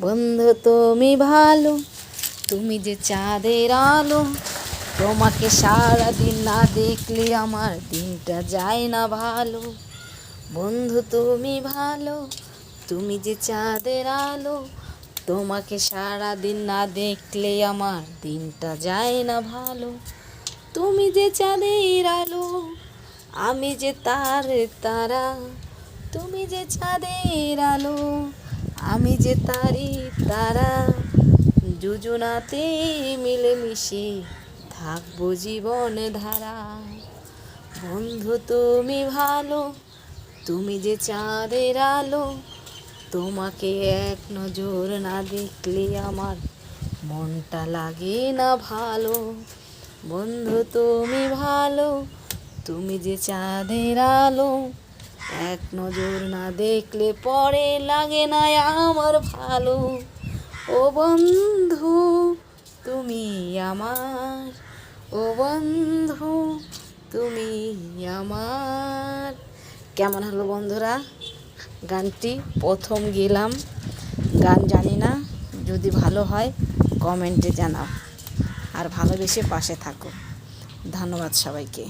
বন্ধু তুমি ভালো, তুমি যে চাঁদের আলো, তোমাকে সারাদিন না দেখলে আমার দিনটা যায় না ভালো। বন্ধু তুমি ভালো, তুমি যে চাঁদের আলো, তোমাকে সারাদিন না দেখলে আমার দিনটা যায় না ভালো। তুমি যে চাঁদের আলো, আমি যে তারা, তুমি যে চাঁদের আলো, আমি যে তারা, যোজনাতে মিলেমিশে থাকবো জীবন ধারা। বন্ধু তুমি ভালো, তুমি যে চাঁদের আলো, তোমাকে এক নজর না দেখলে আমার মনটা লাগে না ভালো। বন্ধু তুমি ভালো, তুমি যে চাঁদের আলো, এক নজর না দেখলে পরে লাগে না আমার ভালো। ও বন্ধু তুমি আমার, ও বন্ধু তুমি আমার। কেমন হলো বন্ধুরা গানটি? প্রথম গেলাম, গান জানি না, যদি ভালো হয় কমেন্টে জানাও, আর ভালোবেসে পাশে থাকো। ধন্যবাদ সবাইকে।